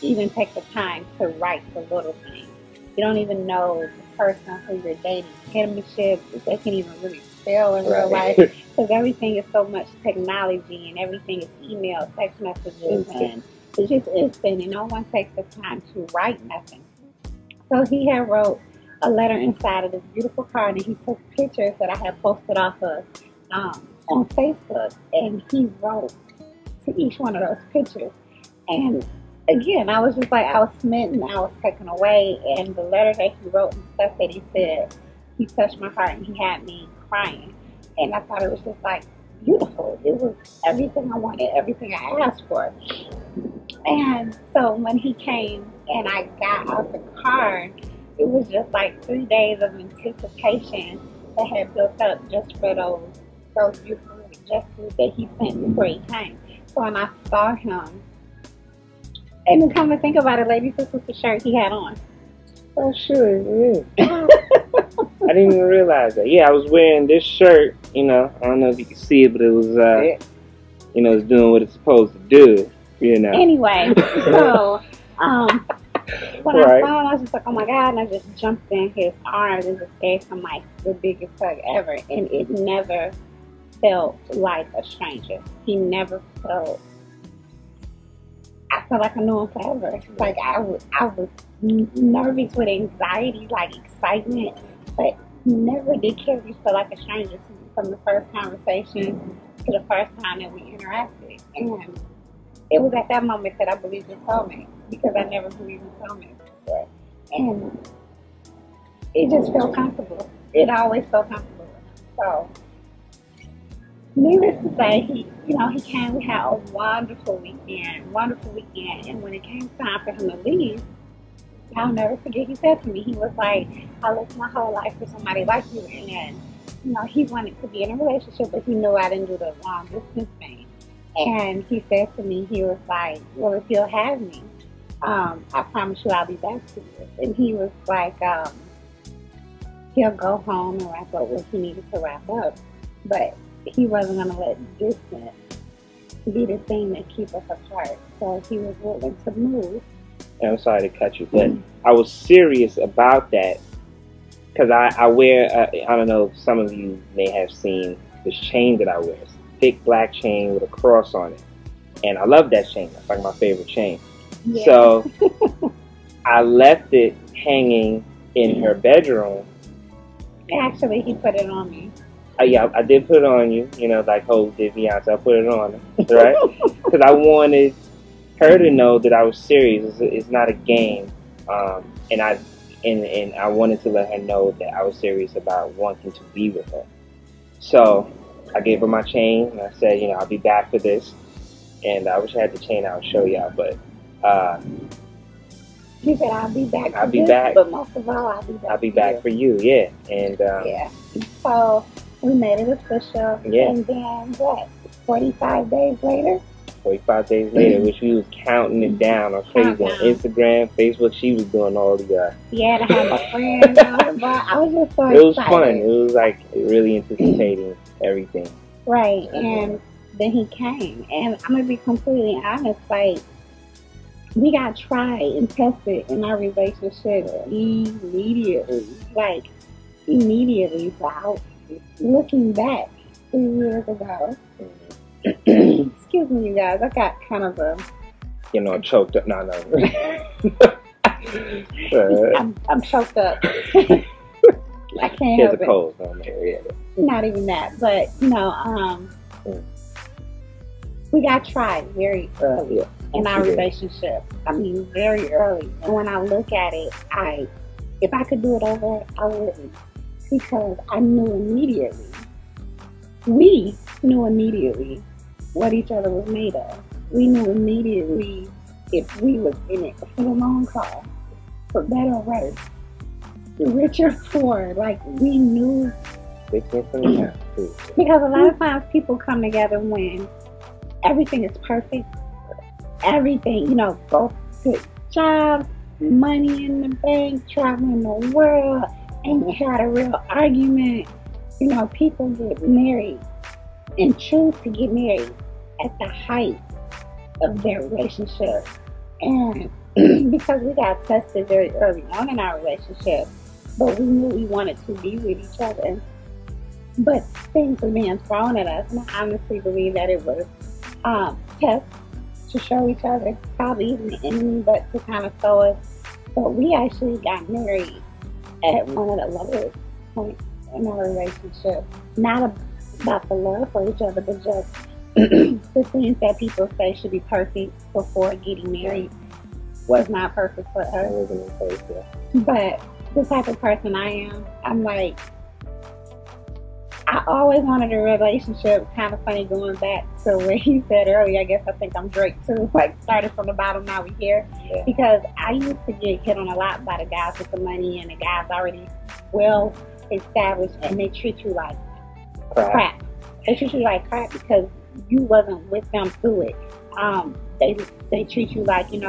even take the time to write the little things. You don't even know the person who you're dating, penmanship, they can't even really spell in real life, because everything is so much technology, and everything is email, text messages, and it's just instant, and no one takes the time to write nothing. So he had wrote a letter inside of this beautiful card, and he took pictures that I had posted off of on Facebook, and he wrote to each one of those pictures. And again, I was just like, I was smitten, I was taken away, and the letter that he wrote and stuff that he said, he touched my heart, and he had me crying. And I thought it was just like beautiful. It was everything I wanted, everything I asked for. And so when he came and I got out the car, it was just like 3 days of anticipation that had built up just for those beautiful gestures that he sent before he came. So when I saw him, and then come to think about it, ladies, this was the shirt he had on. Oh, sure, it is. I didn't even realize that. Yeah, I was wearing this shirt, you know. I don't know if you can see it, but it was, you know, it's doing what it's supposed to do, you know. Anyway, so, when I saw him, I was just like, oh my God, and I just jumped in his arms and just gave him, like, the biggest hug ever. And it never felt like a stranger. He never felt, I felt like I knew him forever. Like, I was nervous with anxiety, like excitement, but never did Kerry feel like a stranger to me from the first conversation to the first time that we interacted. And it was at that moment that I believed in soulmates, because I never believed in soulmates before. And it just felt comfortable. It always felt comfortable. So, needless to say, he came, we had a wonderful weekend. And when it came time for him to leave, I'll never forget, he said to me, he was like, I lived my whole life for somebody like you. And, you know, he wanted to be in a relationship, but he knew I didn't do the long distance thing. And he said to me, he was like, well, if you'll have me, I promise you I'll be back to you. And he was like, he'll go home and wrap up what he needed to wrap up. But he wasn't going to let distance be the thing that keep us apart. So he was willing to move. And I'm sorry to cut you, but I was serious about that, because I wear, I don't know if some of you may have seen this chain that I wear. It's a thick black chain with a cross on it. And I love that chain. That's like my favorite chain. Yeah. So I left it hanging in her bedroom. Actually, he put it on me. Yeah, I did put it on you, you know, like Hope did Beyonce. I put it on her, right? Because I wanted her to know that I was serious. It's not a game, and I wanted to let her know that I was serious about wanting to be with her. So I gave her my chain, and I said, you know, I'll be back for this. And I wish I had the chain. I'll show y'all, but he said, I'll be back. I'll be back, but most of all, I'll be back for you. Yeah, and yeah. So we made it official. Yeah. And then what? 45 days later. 45 days later, which we was counting it down on crazy on Instagram, Facebook. She was doing all the yeah, to have a friend. I was just so excited. It was fun. It was like really anticipating everything. Right, and then he came, and I'm gonna be completely honest. Like, we got tried and tested in our relationship immediately. Like, immediately. So looking back 3 years ago. Excuse me, you guys. I got kind of a, you know, choked up. No. I'm choked up. I can't help it. There's a cold on there. Yeah. Not even that, but you know, we got tried very early in our relationship. I mean, very early. And when I look at it, if I could do it over, I wouldn't, because I knew immediately. We knew immediately what each other was made of. We knew immediately if we was in it for the long haul, for better or worse. rich or poor. Like, we knew. Because a lot of times people come together when everything is perfect. Everything, both good jobs, money in the bank, traveling the world, and you had a real argument. People get married and choose to get married at the height of their relationship. And because we got tested very early on in our relationship, but we knew we wanted to be with each other. But things were being thrown at us, and I honestly believe that it was tests to show each other, probably even the enemy, but to kind of show us. But we actually got married at one of the lowest points in our relationship. Not about the love for each other, but just the things that people say should be perfect before getting married was not perfect for us. But the type of person I am, I'm like, I always wanted a relationship. Kind of funny going back to what he said earlier. I guess I think I'm Drake too. Like, started from the bottom, now we're here. Yeah. Because I used to get hit on a lot by the guys with the money and the guys already well established, and they treat you like crap. They treat you like crap because you wasn't with them through it. They treat you like, you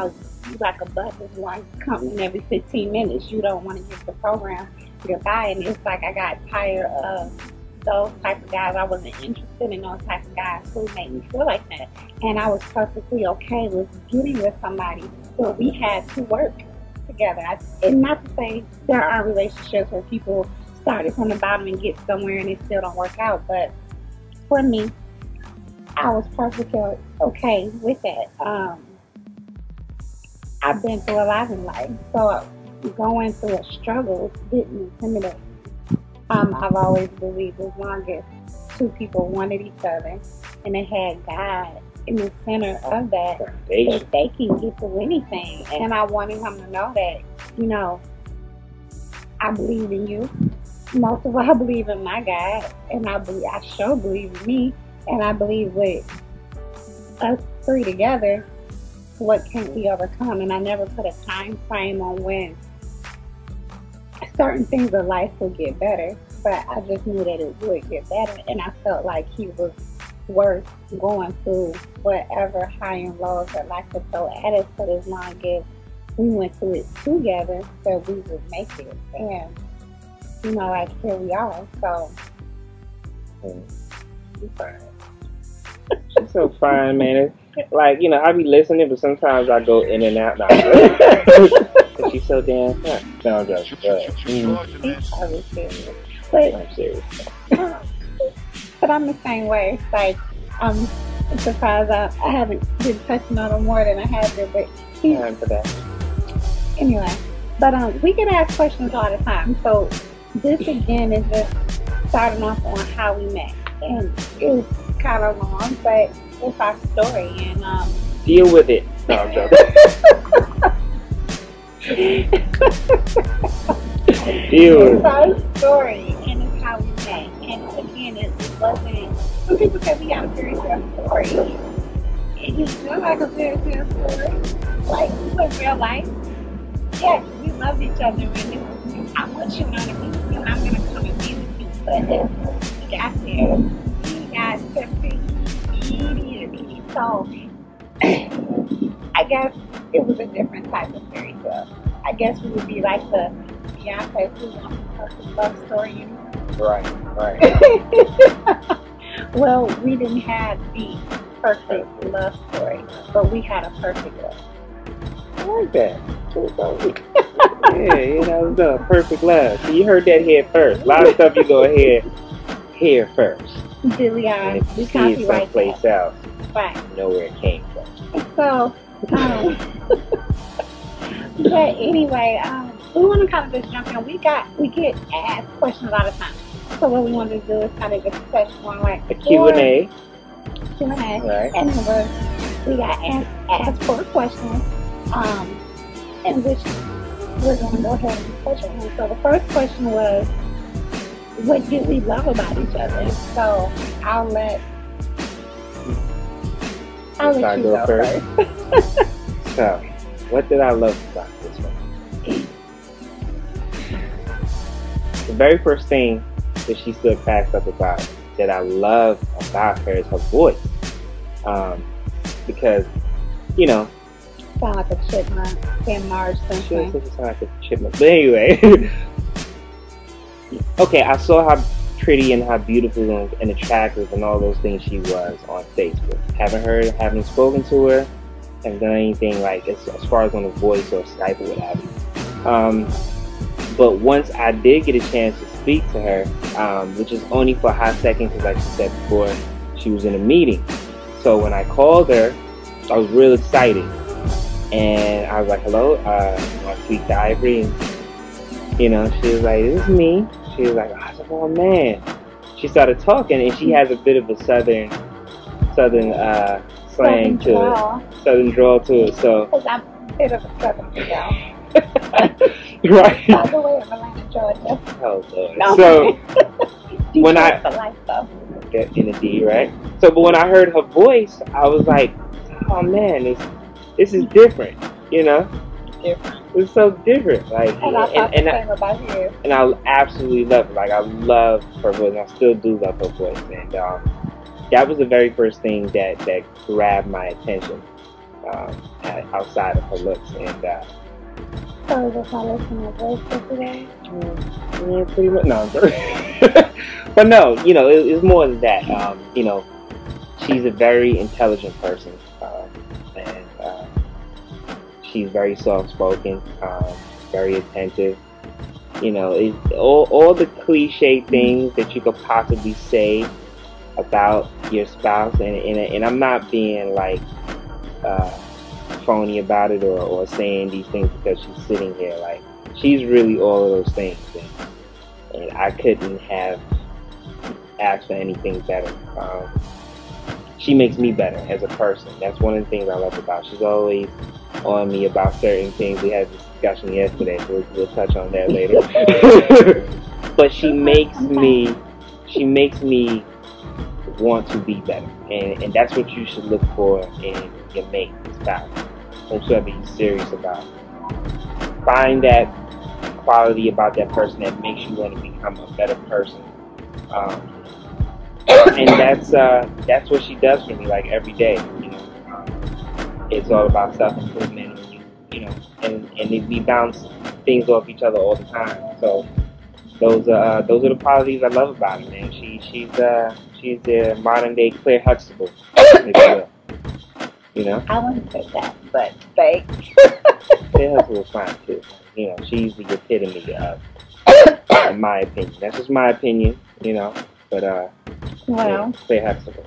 like a bus is one coming every 15 minutes. You don't want to give the program goodbye. And it's like I got tired of those type of guys. I wasn't interested in those type of guys who made me feel like that. And I was perfectly okay with getting with somebody, but we had to work together. And not to say there are relationships where people started from the bottom and get somewhere and it still don't work out, but for me, I was perfectly okay with that. I've been through a lot in life, so going through a struggle didn't intimidate me. I've always believed as long as two people wanted each other and they had God in the center of that, that they can get through anything. And I wanted him to know that, I believe in you. Most of all, I believe in my God, and I sure believe in me, and I believe with us three together, what can we overcome? And I never put a time frame on when certain things of life would get better, but I just knew that it would get better, and I felt like he was worth going through whatever high and lows that life would throw at us, but as long as we went through it together, that we would make it. And like, here we are. So she's fine. She's so fine, man. Like, I be listening, but sometimes I go in and out. And she's so damn fun. No, I'm just He's probably serious. But I'm serious. But I'm the same way. It's like, I'm surprised I haven't been touching on him more than I have been, but he's... Time for that. Anyway, but we get asked questions all the time. So this again is just starting off on how we met. And it's kind of long, but it's our story. And deal with it. No, I'm joking. Deal with it. It's our story, and it's how we met. And again, it wasn't... Some people say we got a fairy tale story. It just feels like a fairy tale story. Like, with real life. Yes, we loved each other, and I want you to know that me and I'm going to come and be with you. But we got there. We got separated immediately. So, I guess it was a different type of fairy tale. I guess we would be like the Beyonce who wants a perfect love story. Right. Well, we didn't have the perfect love story, but we had a perfect love. I like that. Yeah, the perfect love. So you heard that here first. A lot of stuff you go ahead here first. DeLeon, and if you see it someplace else, right. You know where it came from. So, but anyway, we want to kind of just jump in. We get asked questions all the time. So what we want to do is kind of just touch on like a Q&A. Right. And then we got asked 4 questions, in which we're going to go ahead and touch on. So the first question was, what did we love about each other? So I'll let you go first. So, what did I love about this one? the very first thing that she still cracks up about that I love about her is her voice. Because, you know, Sound like a chipmunk. Sam Marge she Simpson. doesn't sound like a chipmunk. But anyway, okay, I saw how pretty and how beautiful and attractive and all those things she was on Facebook. Haven't spoken to her, haven't done anything like as far as on the voice or Skype or what have you. But once I did get a chance to speak to her, which is only for a hot second, because like she said before, she was in a meeting. So when I called her, I was real excited. And I was like, hello, I want to speak to Ivory. And, you know, she was like, this is me. She was like, I said, oh man. She started talking, and she has a bit of a southern slang to it. Southern drawl to it. So, because I'm a bit of a southern girl. right. By the way, of Atlanta, Georgia. Oh, Lord. No, so, when I... for life, though. In a D, right? So, but when I heard her voice, I was like, oh man, this is different, you know? Different. It's so different. Like, and I thought the same about you. And I absolutely love it. Like, I love her voice, and I still do love her voice. And that was the very first thing that grabbed my attention outside of her looks. And so is this my listening voice for today? Yeah, pretty much. No, but no, you know, it's more than that. You know, she's a very intelligent person, and she's very soft-spoken, very attentive. You know, all the cliche things that you could possibly say about your spouse, and I'm not being like phony about it or saying these things because she's sitting here. Like, she's really all of those things, and I couldn't have asked for anything better. She makes me better as a person. That's one of the things I love about her. She's always on me about certain things. We had this discussion yesterday, so we'll touch on that later. But she makes me want to be better, and that's what you should look for in your mate, spouse. Whatsoever you're serious about. Find that quality about that person that makes you want to become a better person. And that's what she does for me, like every day. You know, it's all about self-improvement, you know, and we bounce things off each other all the time. So those are the qualities I love about her, man. She's the modern day Claire Huxtable, if you will. You know? I wouldn't say that, but fake. Claire Huxtable's fine too. You know, she's the epitome of, in my opinion. That's just my opinion, you know. But well, Claire Huxtable.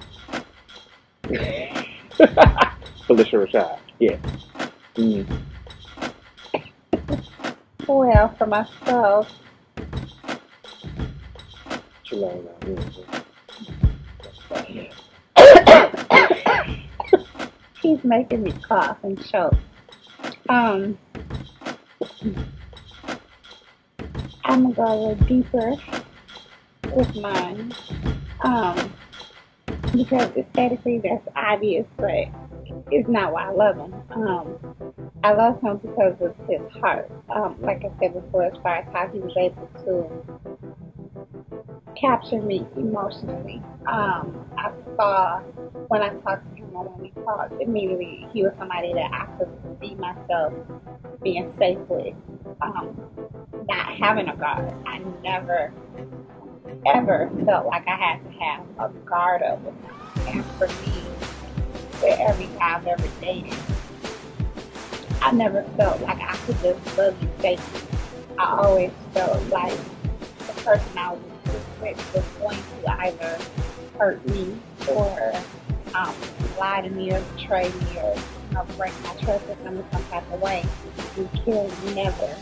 Felicia Rashad, yeah. Mm. Well, for myself, he's making me cough and choke. I'm gonna go a little deeper with mine, because aesthetically that's obvious, but it's not why I love him. I love him because of his heart. Like I said before, as far as how he was able to capture me emotionally. I saw when I talked to him or when we talked, immediately he was somebody that I could see myself being safe with. Not having a guard. I never ever felt like I had to have a guard up with him. And for me, with every guy I've ever dated, I never felt like I could just love you safely. I always felt like the person I was with was going to either hurt me or lie to me or betray me or break my trust with them in some type of way. And Kill never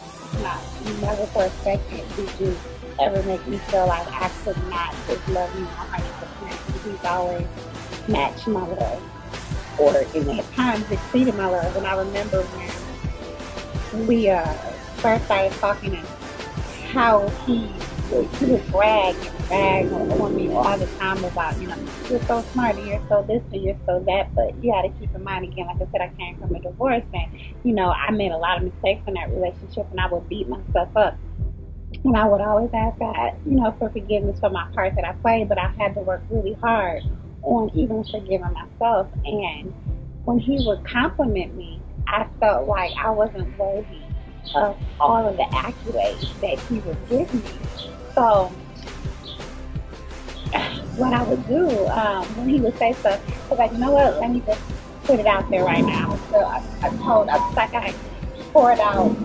for a second did you ever make me feel like I could not just love you 100%. He's always matched my love, or at times exceeded my love. And I remember when we first started talking and how he would brag on me all the time about, you know, you're so smart and you're so this and you're so that, but you got to keep in mind, again, like I said, I came from a divorce and, you know, I made a lot of mistakes in that relationship and I would beat myself up And I would always ask God, for forgiveness for my part that I played, but I had to work really hard on even forgiving myself. And when he would compliment me, I felt like I wasn't worthy of all of the accolades that he would give me. So what I would do when he would say stuff, I was like, you know what, let me just put it out there right now. So I was like, I poured out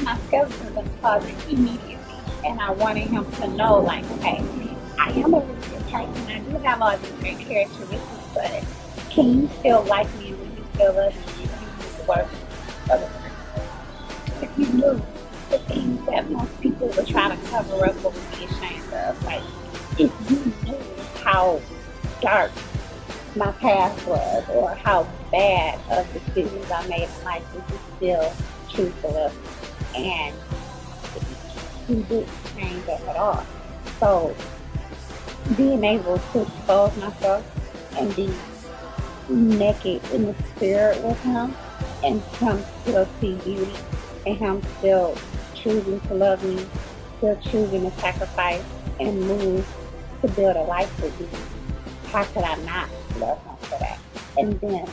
my skeleton in the closet immediately. And I wanted him to know, like, okay, I am a really good person. I do have all these great characteristics, but can you still like me and will you still love me? You need to work for the person. If you knew the things that most people were trying to cover up or would be ashamed of, like, if you knew how dark my past was or how bad of decisions I made in life, would you still choose to love me? And he didn't change that at all. So being able to expose myself and be naked in the spirit with him, and him still see beauty, and him still choosing to love me, still choosing to sacrifice and move to build a life with me. How could I not love him for that? And then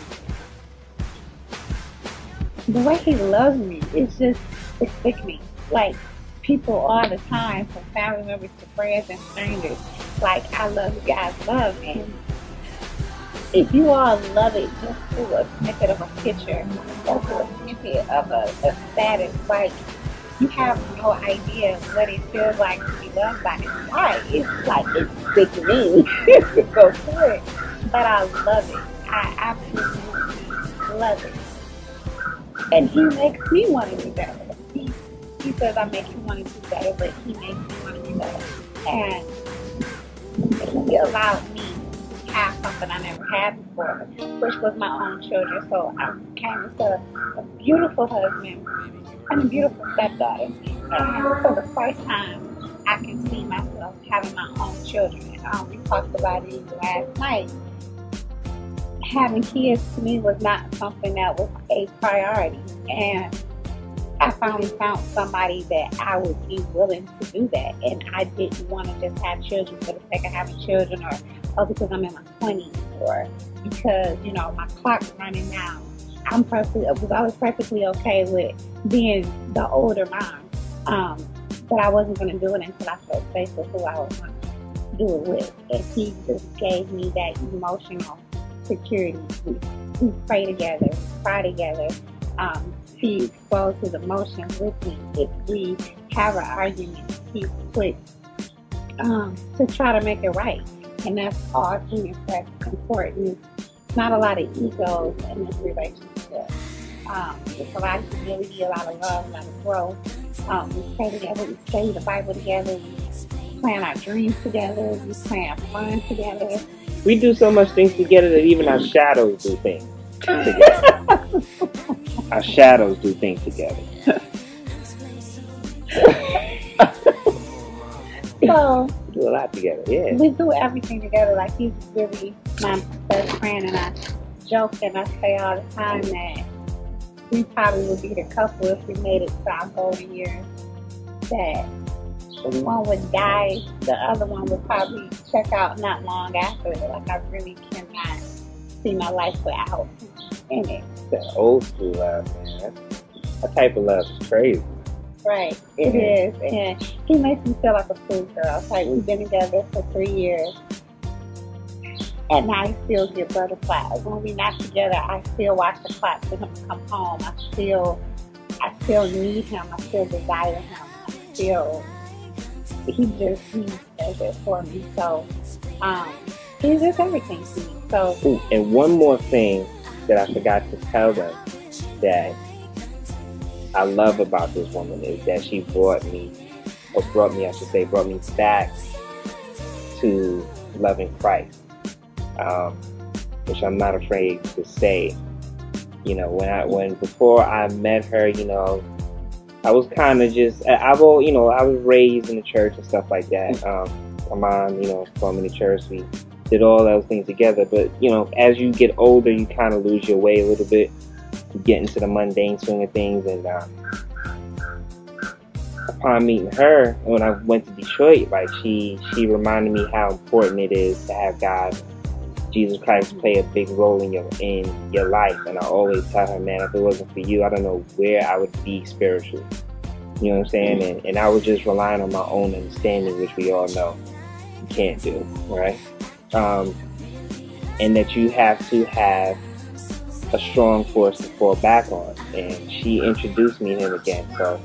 the way he loves me is just, it's sickening. Like, people all the time, from family members to friends and strangers, like, I love you guys love. And if you all love it just through a snippet of a picture or through a snippet of a status, like, you have no idea what it feels like to be loved by this guy. It's like, it's sickening to go through it. But I love it. I absolutely love it. And he makes me want to do better. He says I make him want to do better, but he makes me want to do better. And he allowed me to have something I never had before, which was my own children. So I became a beautiful husband and a beautiful stepdaughter. And for the first time, I can see myself having my own children. We talked about it last night. Having kids to me was not something that was a priority. And I finally found somebody that I would be willing to do that. And I didn't want to just have children for the sake of having children, or because I'm in my 20s, or because, my clock's running now. I was always perfectly okay with being the older mom. But I wasn't going to do it until I felt safe with who I was going to do it with. And he just gave me that emotional security. We pray together, cry together. He exposed his emotions with me. If we have an argument, he's quick to try to make it right. And that's all things that's important. It's not a lot of egos in this relationship. It's a lot of humility, a lot of love, a lot of growth. We pray together, we study the Bible together, we plan our dreams together, we plan fun together. We do so much things together that even our shadows do things together. Our shadows do things together. So we do a lot together, yeah. We do everything together. Like, he's really my best friend, and I joke and I say all the time that we probably would be the couple if we made it to our golden years. That one would die, the other one would probably check out not long after. Like, I really cannot see my life without in it. That old school love, man. That type of love is crazy. Right, it is. And he makes me feel like a fool girl. It's like, we've been together for 3 years, and I still get butterflies. When we're not together, I still watch the clock for him to come home. I still need him. I still desire him. He does it for me. So, he's just everything to me. So, ooh, and one more thing that I forgot to tell them that I love about this woman is that she brought me back to loving Christ, which I'm not afraid to say. When before I met her, I was kind of just, I was raised in the church and stuff like that. My mom, brought me to church. We did all those things together. But, as you get older, you kind of lose your way a little bit. You get into the mundane swing of things. And upon meeting her, when I went to Detroit, like she reminded me how important it is to have God, Jesus Christ, play a big role in your life. And I always tell her, man, if it wasn't for you, I don't know where I would be spiritually. You know what I'm saying? And I was just relying on my own understanding, which we all know you can't do, right? And that you have to have a strong force to fall back on. And she introduced me to him again. So,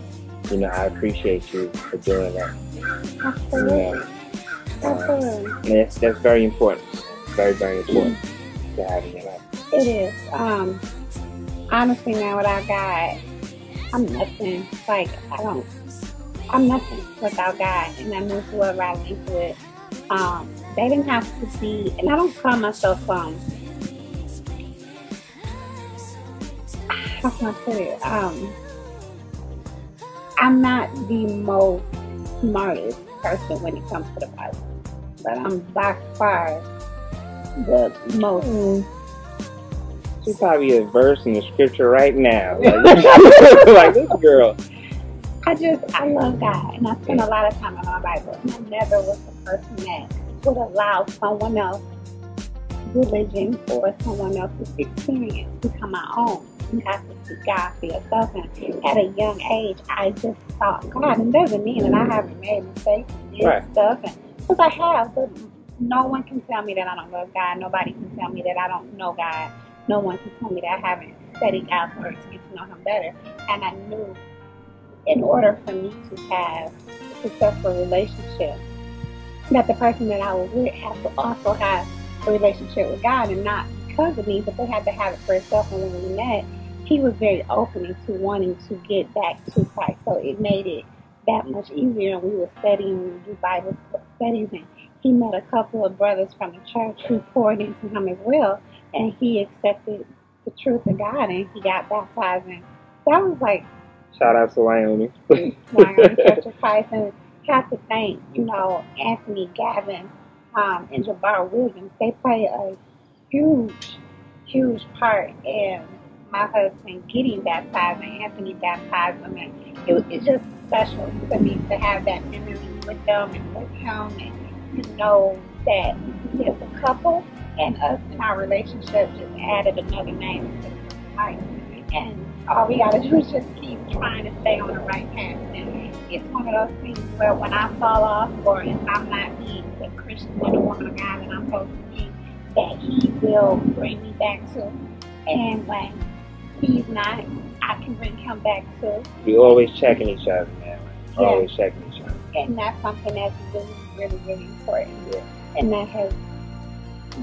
you know, I appreciate you for doing that. Absolutely. You know, Absolutely. and that's very important. Very, very important to have in your life. It is. Honestly, man, without God, I'm nothing. Like, I'm nothing without God. And I knew whoever I linked with, they didn't have to be, and I don't call myself, how can I put it? I'm not the most smartest person when it comes to the Bible, but I'm by far the most. She's probably a verse in the scripture right now. Like this girl. I love God, and I spend a lot of time in my Bible, and I never was the person that would allow someone else's religion or someone else's experience become my own. You have to seek God for yourself, and at a young age, I just thought God, and it doesn't mean that I haven't made mistakes and stuff, because I have, but no one can tell me that I don't love God. Nobody can tell me that I don't know God. No one can tell me that I haven't studied God's word to get to know Him better. And I knew in order for me to have a successful relationship, that the person that I was with had to also have a relationship with God, and not because of me, but they had to have it for itself. And when we met, he was very open to wanting to get back to Christ. So it made it that much easier. And we were studying, we would do Bible studies, and he met a couple of brothers from the church who poured into him as well, and he accepted the truth of God, and he got baptized. And that was like, shout out to Wyoming. Wyoming Church of Christ. And have to thank, Anthony, Gavin, and Jabbar Williams. They play a huge, huge part in my husband getting baptized, and Anthony baptized him. And it's just special to me to have that memory with them and with him, and to know that as a couple and us in our relationship just added another name to the life. And all we gotta do is just keep trying to stay on the right path. And it's one of those things where when I fall off, or if I'm not being the Christian and the woman of God that I'm supposed to be, that He will bring me back to. And when He's not, I can bring Him back to. We always checking each other, man. Always checking each other. And that's something that's really, really, really important. Yeah. And that has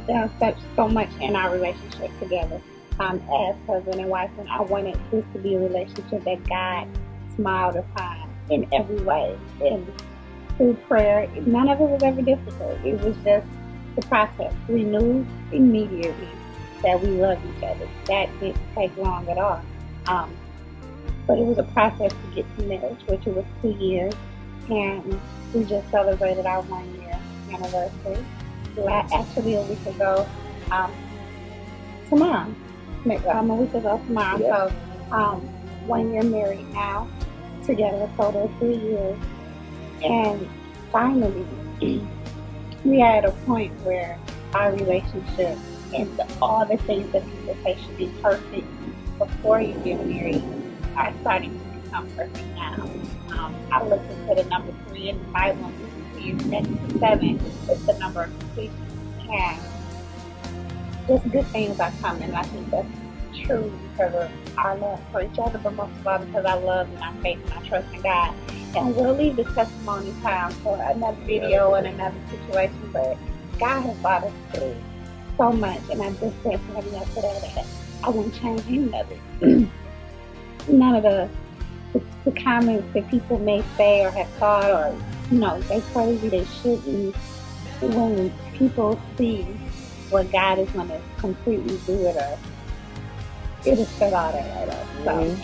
done so much in our relationship together. As husband and wife, and I wanted this to be a relationship that God smiled upon in every way. And through prayer, none of it was ever difficult. It was just the process. We knew immediately that we loved each other. That didn't take long at all. But it was a process to get to marriage, which it was 2 years, and we just celebrated our 1 year anniversary. Actually, a week ago, tomorrow. A week ago tomorrow. Yeah. So 1 year married now, together a total of 3 years. And finally, we are at a point where our relationship and all the things that people say should be perfect before you get married are starting to become perfect now. I looked into the number 3 in the Bible, and next to 7 is the number of completion. And just good things are coming. I think that's true because of our love for each other, but most of all because I love and I faith and I trust in God. And we'll leave the testimony time for another video and another situation, but God has brought us through so much, and I just said to him yesterday that I wouldn't change any of it. None of the comments that people may say or have thought, or they crazy, they shouldn't. When people see what God is going to completely do with us, it'll shut all that right up. So,